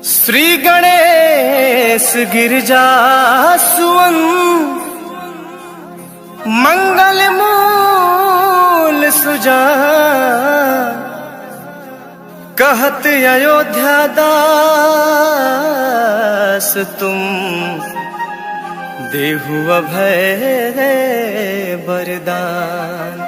श्री गणेश गिरिजा सुवन मंगल मूल सुजान, कहत अयोध्या दास तुम देहु अभय वरदान।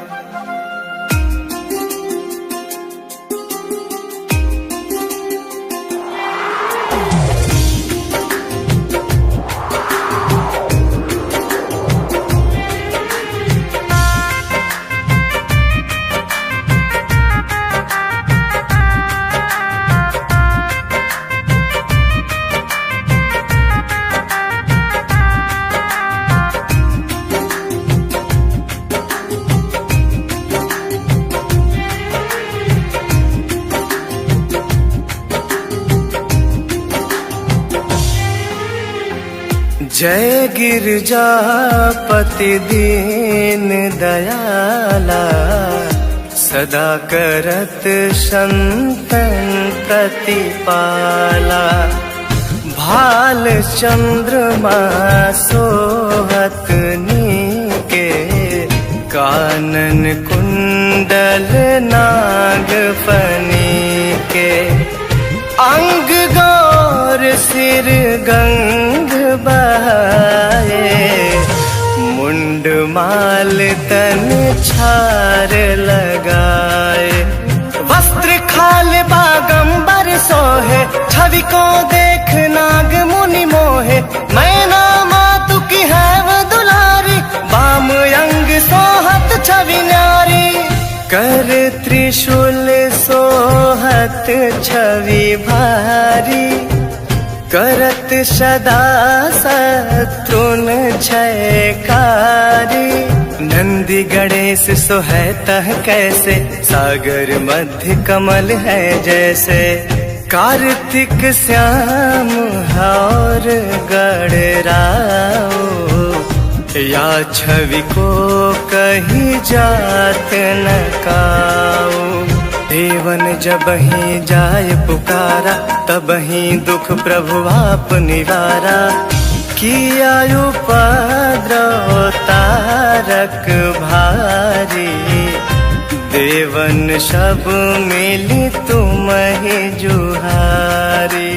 जय गिरजापति दीन दयाला, सदा करत संतन प्रतिपाला। भाल चंद्रमा सोहत नीके, कानन कुंडल नाग फनीके। अंग गौर सिर गंग बहाए, मुंड माल तन छार लगाए। वस्त्र खाल बागंबर सोहे, छवि को देख नाग मुनि मोहे। मैना मातु की है वो दुलारी, बाम अंग सोहत छवि न्यारी। कर त्रिशूल सोहत छवि भारी, करत सदा शत्रुन छयकारी। नंदी गणेश सोहतः कैसे, सागर मध्य कमल है जैसे। कार्तिक श्याम और गणराओ, या छवि को कहीं जात न काओ। देवन जब ही जाय पुकारा, तब ही दुख प्रभु आप निवारा। किया उपद्रव तारक भारी, देवन सब मिली तुम ही जुहारी।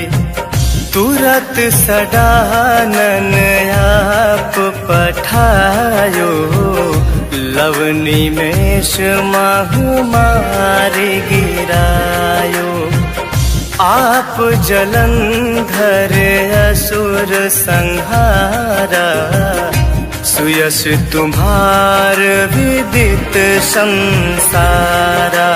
तुरत सडानन आप पठायो, लवनी मेष माहु मारी गिरायो। आप जलंधर असुर संहारा, सुयश तुम्हार विदित संसारा।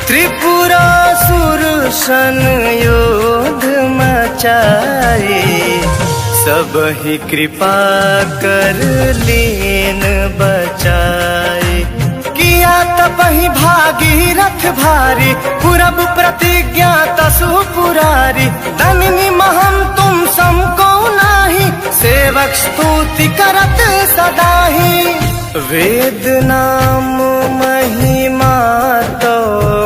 त्रिपुरासुर सन योध मचाई, सब ही कृपा कर लीन बचाई। किया तब ही भागीरथ भारी, पूरब प्रतिज्ञा तसु पुरारी। धननी महम तुम समको नाही, सेवक स्तुति करत सदाही। वेद नाम महिमा तो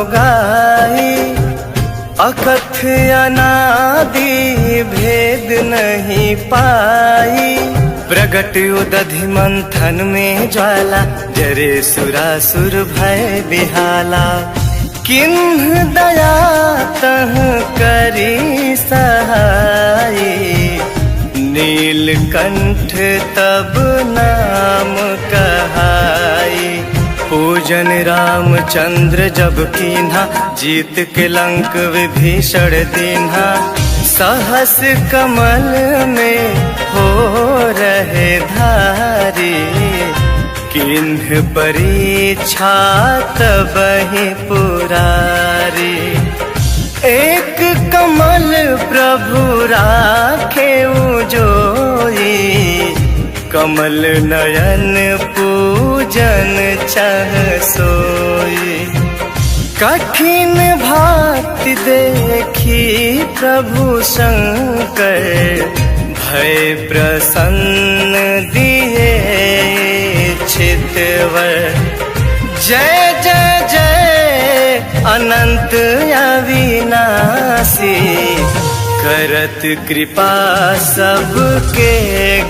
गाई, अकथ अनादि भेद नहीं पाई। प्रगट उदधि मंथन में ज्वाला, जरे सुरासुर भय बिहाला। किन्ह दया तह करी सहाई, नीलकंठ तब नाम कहाई। पूजन रामचंद्र जब कीन्हा, जीत के लंक विभीषण दीन्हा। सहस कमल में हो रहे धारी, किन्ह परीक्षा तब ही पुरारी। एक कमल प्रभु राखे उजोई, कमल नयन पूजन चह सोई। कठिन भांति देखी प्रभु शंकर, भय प्रसन्न दिए चितवर। जय जय जय अनंत अविनाशी, करत कृपा सबके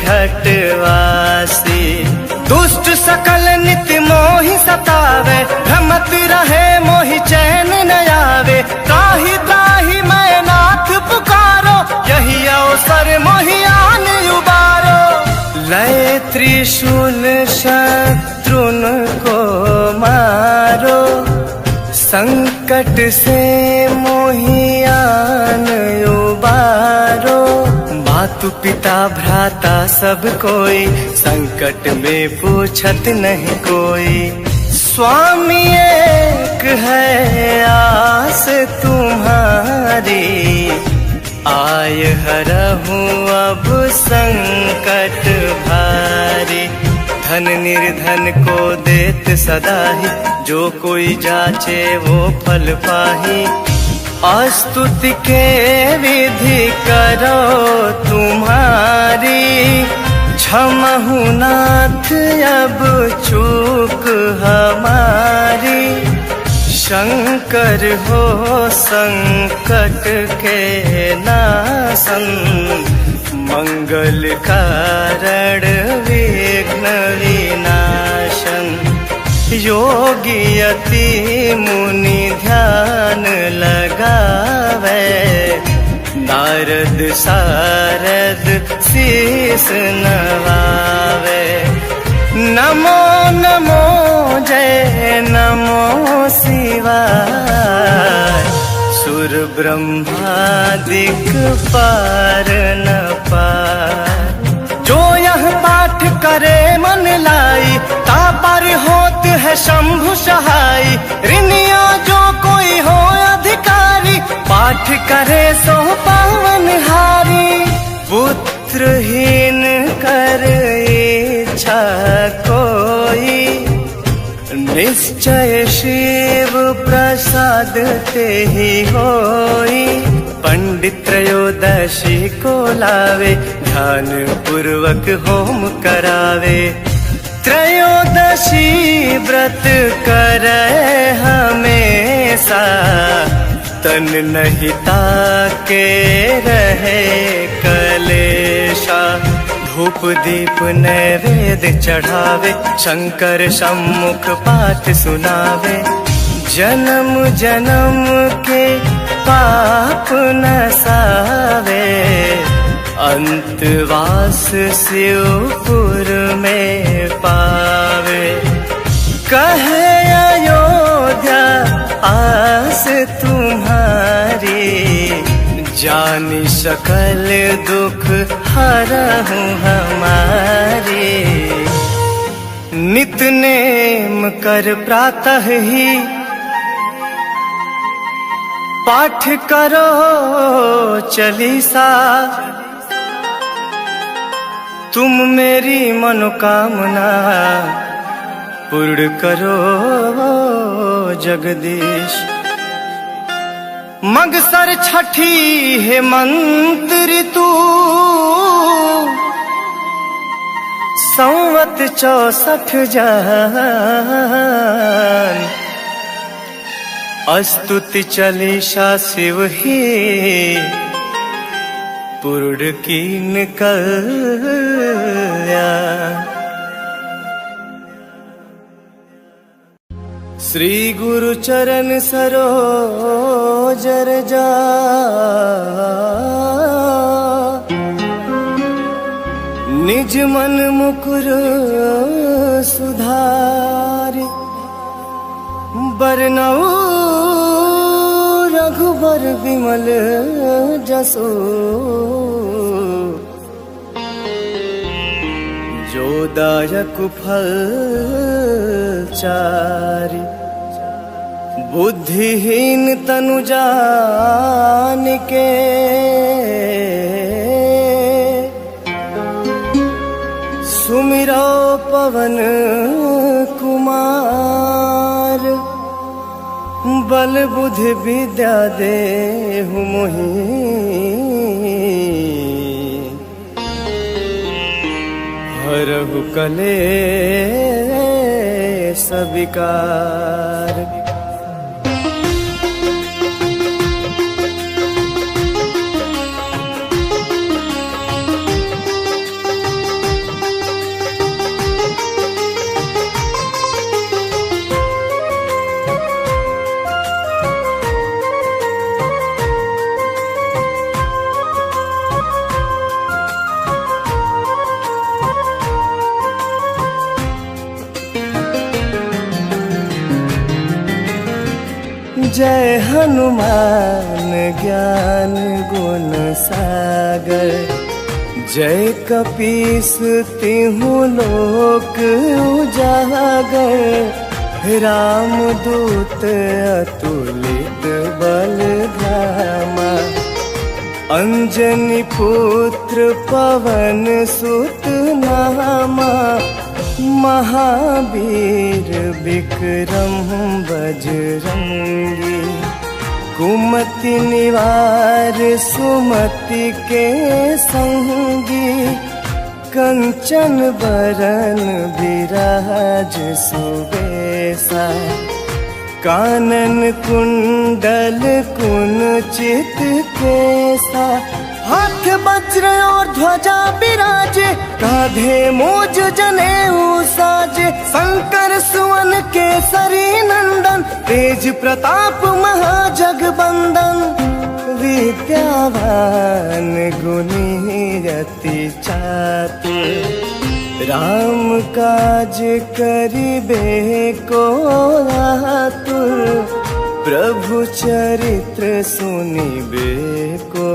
घटवासी। दुष्ट सकल नित्य मोहि सतावे, भ्रमत रहे मोहि चैन न आवे। त्राहि त्राहि मैं नाथ पुकारो, यही अवसर मोहि आन उबारो। लय त्रिशूल शत्रुन को मारो, संकट से मोहि आन उबारो। मातु पिता भ्राता सब कोई, संकट में पूछत नहीं कोई। स्वामी एक है आस तुम्हारी, आय हरहूँ अब संकट भारी। धन निर्धन को देत सदा ही, जो कोई जाचे वो फल पाही। स्तुति के विधि करो तुम्हारी, क्षमहु नाथ अब चूक हमारी। शंकर हो संकट के नाशन, मंगल कारण विघ्न विनाशन। योगी यति मुनि ध्यान लगावे, नारद सारद शीस नवावे। नमो नमो जय नमो शिवाय, सुर ब्रह्मादिक पार न पार। जो यह पाठ करे मन लाई, तापर होत है शंभु सहाय। ऋणिया जो कोई हो अधिकारी, पाठ करे सो पावन हारी। पुत्रहीन कर इच्छा कोई, निश्चय शिव प्रसाद ते ही होई। पंडित त्रयोदशी को लावे, ध्यान पूर्वक होम करावे। त्रयोदशी व्रत करे हमेशा, तन नहीं ताके रहे कलेशा। धूप दीप नैवेद्य चढ़ावे, शंकर सम्मुख पाठ सुनावे। जन्म जन्म के पाप नसावे, अंतवास शिवपुर में पावे। कहे अयोध्या आस तुम्हारी, जानी सकल दुख हरहूँ हमारी। नित नेम कर प्रातः ही, पाठ करो चालीसा। तुम मेरी मनोकामना पूर्ण करो जगदीश। मगसर छठी हेमंत ऋतु, संवत 64 जान। स्तुति चालीसा शिव ही, पूर्ण कीन कल्याण। श्री गुरु चरण सरोज रज, निज मन मुकुर सुधारि। बरनऊ रघुबर विमल जसो, जो दायक फल चारि। बुद्धिहीन तनु जानिके, सुमिरो पवन कुमार। बल बुद्धि विद्या देहु मोहि, हरहु कलेश विकार। हनुमान ज्ञान गुण सागर, जय कपीस तिहु लोक उजागर, रामदूत अतुलित बल धामा, अंजनी पुत्र पवन सुत नामा, महावीर विक्रम बजरंगी, कुमति निवार सुमति के संगी, कंचन बरन विराज सुबेसा, कानन कुंडल कुंचित केसा, हाथ वज्र और ध्वजा बिराजे, कांधे मूज जनेऊ साजे, शंकर सुवन केसरी नंदन, तेज प्रताप महाजगबंदन, विद्यावान गुणी अति चातुर, राम काज करिबे को आतुर, प्रभु चरित्र सुनिबे को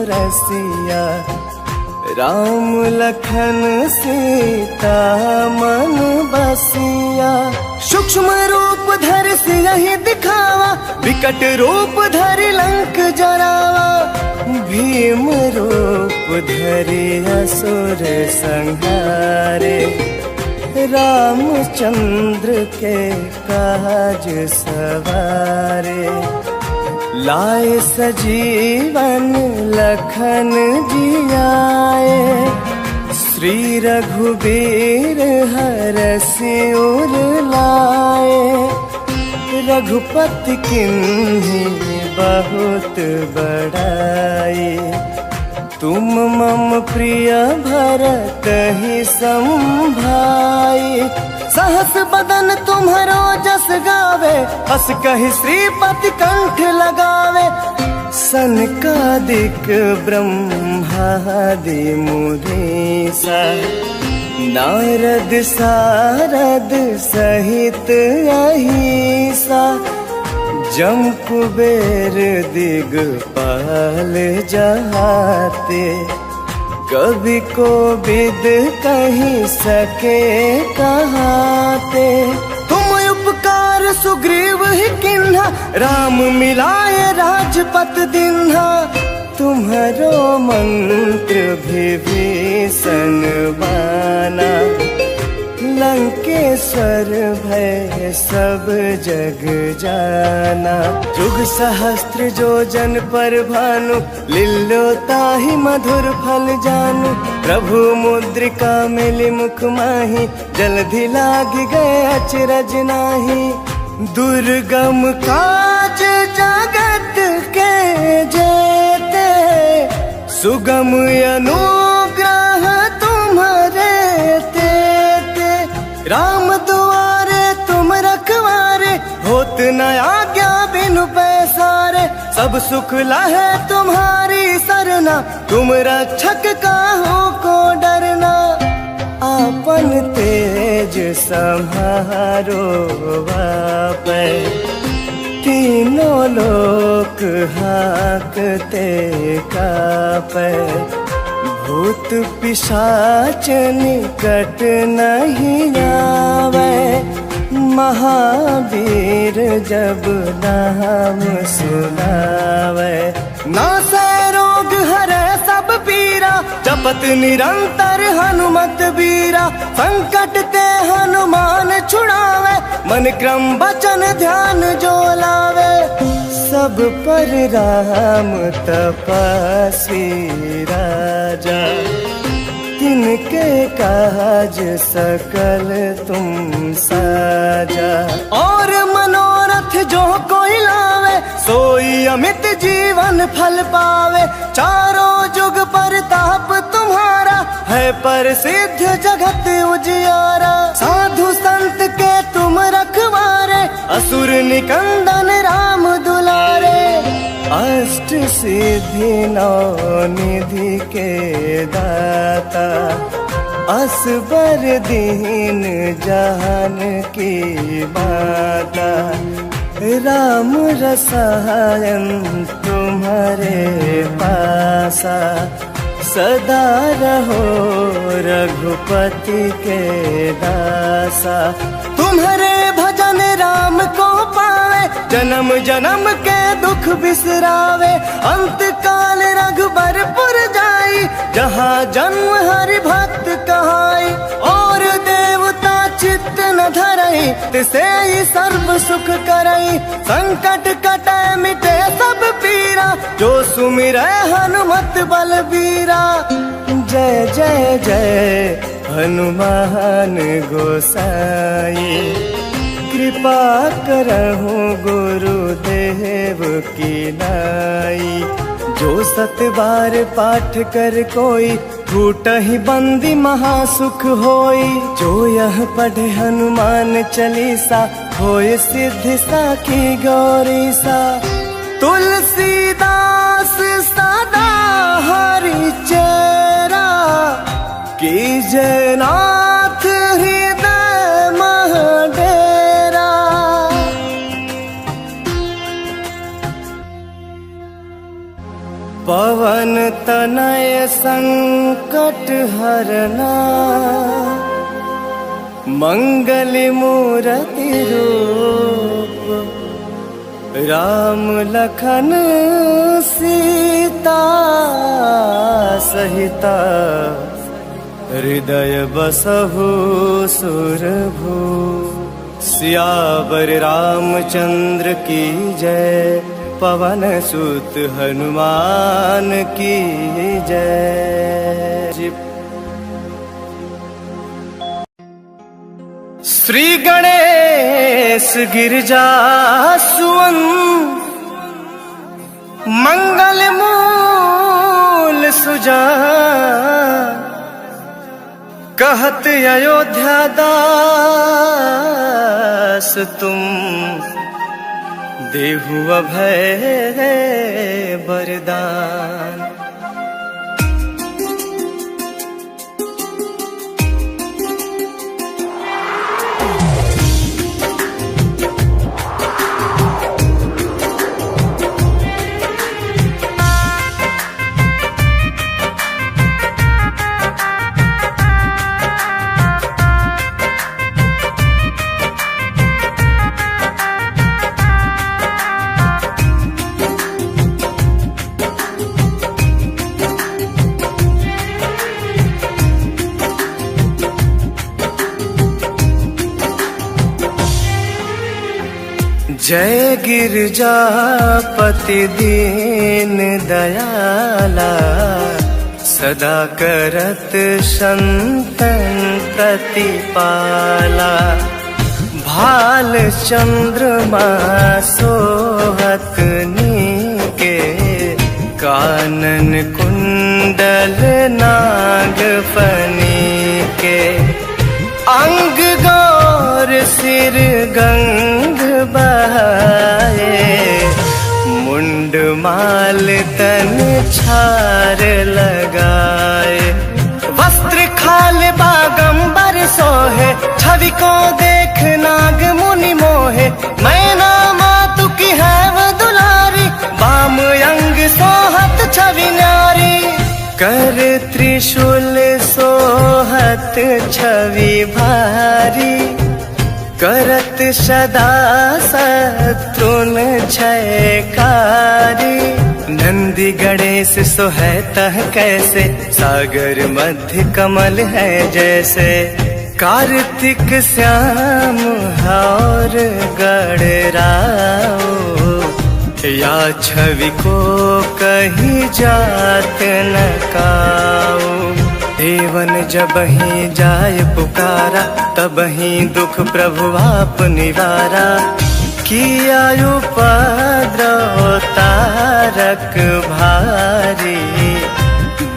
रसिया, राम लखन सीता मन बसिया, सूक्ष्म रूप धर सियहि दिखावा, विकट रूप धरि लंक जरावा, भीम रूप धरि असुर संहारे, रामचंद्र के काज सवारे, लाए सजीवन लखन जियाए, श्री रघुबीर हरषि उर लाए, रघुपति किन्हीं बहुत बड़ाई, तुम मम प्रिय भरतहि संभाई, सहस बदन तुम्हरो जस गावे, हस कहि श्रीपति कंठ लगावे, सनकादिक ब्रह्मादि मुनीसा, नारद सारद सहित अहिसा, जम कुबेर दिगपाल जहाते, कवि कोविद कहीं सके कहाते, तुम उपकार सुग्रीव ही किन्हा, राम मिलाए राजपत दिन्हा, तुम्हारो मंत्र विभीषण बाना, लंकेश्वर भय सब जग जाना, जुग सहस्त्र जो जन पर भानु, लील्यो ताहि मधुर फल जानू, प्रभु मुद्रिका मिली मुख माहि, जलधि लागी गए अचरज नाही, दुर्गम काज जगत के जेते, सुगम अनुग्रह तुम्हारे तेते, राम दुआरे तुम रखवारे, होत न आज्ञा बिनु पैसारे, सब सुख लहे तुम्हारी सरना, तुम रक्षक काहू को डरना, आपन तेज सम्हारो आपै, तीनों लोक हाकते कापै, भूत पिशाच निकट नहीं आवे, महावीर जब नाम सुनावे, नासै रोग हरै सब पीरा, जपत निरंतर हनुमत बीरा, संकट ते हनुमान छुड़ावे, मन क्रम वचन ध्यान जो लावे, सब पर राम तपस्वी राजा, तिनके काज सकल तुम साजा, और मनोरथ जो कोई लावे, सोई अमित जीवन फल पावे, चारों जुग परताप तुम्हारा, है प्रसिद्ध जगत उजियारा, साधु संत के तुम रखवारे, असुर निकंदन राम दुलारे, अष्ट सिद्धि नौ निधि के दाता, असबर दीन जान की माता, राम रसायन तुम्हारे पासा, सदा रहो रघुपति के दासा। तुम्हारे भजन राम को पावे, जन्म जन्म के दुख बिसरावे। अंत काल रघुबरपुर जाई, जहाँ जन्म हरि भक्त कहाई। और देवता चित्त न धरई, तिसे ही सर्व सुख करई। संकट कटे मिटे सब पीरा, जो सुमिरै हनुमत बलबीरा। जय जय जय हनुमान गोसाई, कृपा करहु गुरुदेव की नाई। जो 7 बार पाठ कर कोई, टूटहि बंदी महासुख होई। जो यह पढ़े हनुमान चालीसा, होय सिद्धि साखी गौरी सा। तुलसीदास सदा हरि चेरा, कीजय नाथ हृदय मह डेरा। पवन तनय संकट हरना, मंगल मूरति रूप। राम लखन सीता सहिता, हृदय बसहु सुरभु। सियावर रामचंद्र की जय, पवन सुत हनुमान की जय। श्री गणेश गिरिजा सुवन, मंगल मूल सुजान। कहत अयोध्या दास तुम, देहु अभय वरदान। जय गिरजापति दीन दयाला, सदा करत संतन प्रतिपाला। भाल चंद्रमा सोहत नीके, कानन कुंडल नाग फनीके। अंग गौर सिर गंग बहाए, मुंड माल तन छार लगाए। वस्त्र खाल बागंबर सोहे, छवि को देख नाग मुनि मोहे। मैना मातु की है वो दुलारी, बाम अंग सोहत छवि न्यारी। कर त्रिशूल सोहत छवि भारी, करत सदा शत्रुन क्षयकारी। नंदी गणेश सोहतः कैसे, सागर मध्य कमल है जैसे। कार्तिक श्याम और गणराओ, या छवि को कहीं जात न काओ। देवन जब ही जाय पुकारा, तब ही दुख प्रभु आप निवारा। किया उपद्रव तारक भारी,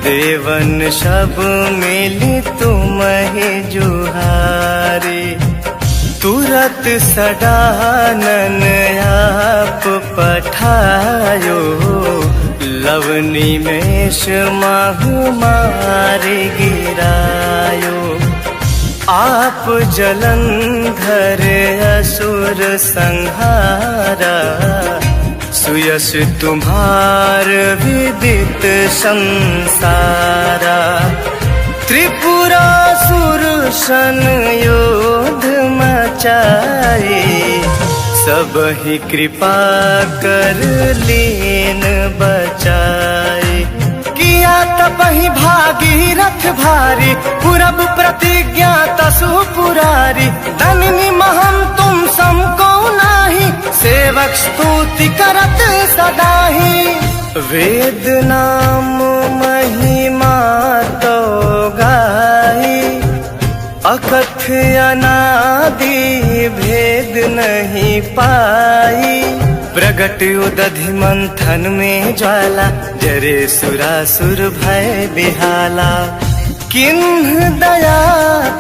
देवन सब मिली तुम ही जुहारी। तुरत सडानन आप पठायो, लवनी मेष माहु मारि गिरायो। आप जलंधर असुर संहारा, सुयश तुम्हार विदित संसारा। त्रिपुरासुर सन योध मचाई, सब ही कृपा कर लीन बचाई। किया तपहि भागीरथ भारी, पूरब प्रतिज्ञा तसु पुरारी। धनिनी महम तुम समको नाही, सेवक स्तुति करत सदाहि। वेद नाम महिमा तो गाई, अकथ अनादि भेद नहीं पाई। प्रगट उदधि मंथन में ज्वाला, जरे सुरासुर भय बिहाला। किन्ह दया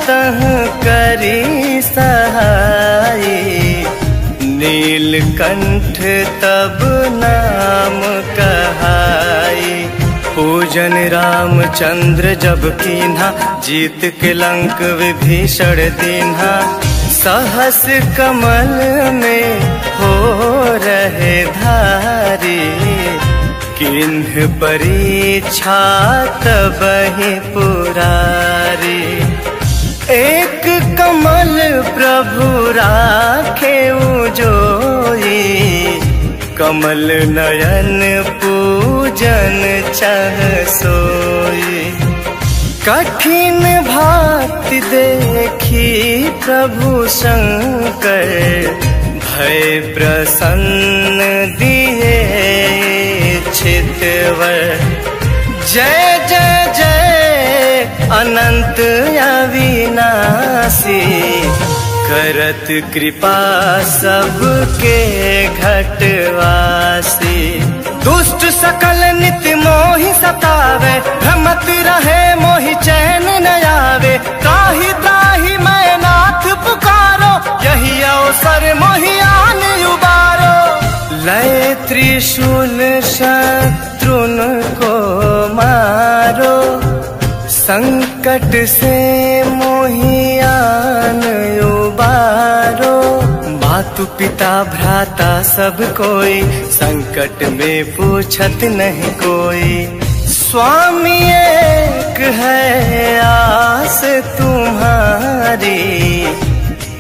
तह करी सहाई, नीलकंठ तब नाम कहाई। पूजन रामचंद्र जब कीन्हा, जीत के लंक विभीषण दीन्हा। सहस कमल में हो रहे धारी, किन्ह परीक्षा तबहि पुरारी। एक कमल प्रभु राखे जोई, कमल नयन पूजन चह सोई। कठिन भांति देखी प्रभु शंकर, भय प्रसन्न दिए छितवर। जय जय जय अनंत अविनाशी, करत कृपा सबके घटवासी। दुष्ट सकल नित्य मोहि सतावे, भ्रमत रहे मोहि चैन न आवे। त्राहि त्राहि मैं नाथ पुकारो, यही अवसर मोहि आन उबारो। लय त्रिशूल शत्रुन को मारो, संकट से मोहि आन उबारो। मातु पिता भ्राता सब कोई, संकट में पूछत नहीं कोई। स्वामी एक है आस तुम्हारी,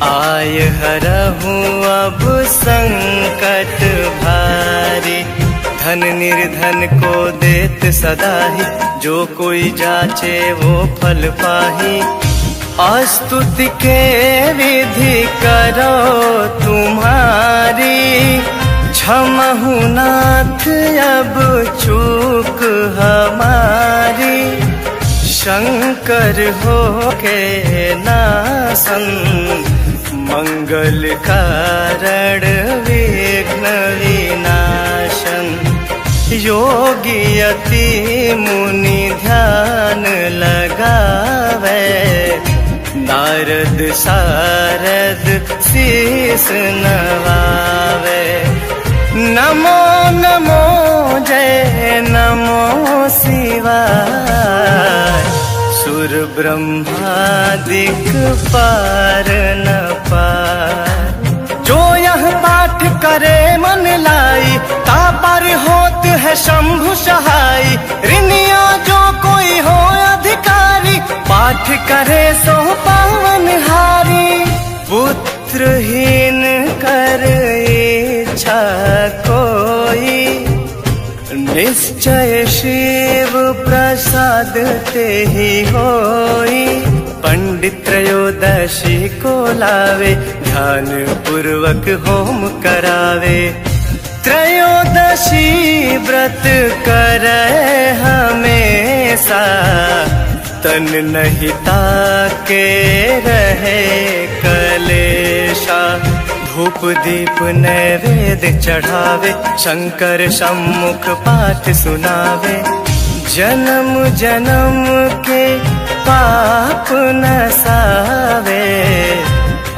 आय हरहूँ अब संकट भारी। धन निर्धन को देत सदाहि, जो कोई जाचे वो फल पाही। स्तुति के विधि करो तुम्हारी, क्षमहु नाथ अब चूक हमारी। शंकर हो के नासन, मंगल कारण विघ्न विनाशन। योगी यति मुनि ध्यान लगावे, नारद सारद शीस नवावे। नमो नमो जय नमो शिवाय, सुर ब्रह्मादिक पार न पार। जो यह पाठ करे मन लाई, ता पर होत है शंभु सहाय। ऋणिया जो कोई हो अधिकारी, पाठ करे सो पावन हारी। पुत्रहीन कर इच्छा कोई, निश्चय शिव प्रसाद ते ही होई। पंडित त्रयोदशी को लावे, ध्यान पूर्वक होम करावे। त्रयोदशी व्रत करे हमेशा, तन नहीं ताके रहे कलेशा। धूप दीप नैवेद्य चढ़ावे, शंकर सम्मुख पाठ सुनावे। जन्म जन्म के पाप नसावे,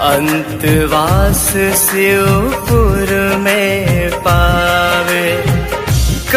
अंतवास शिवपुर में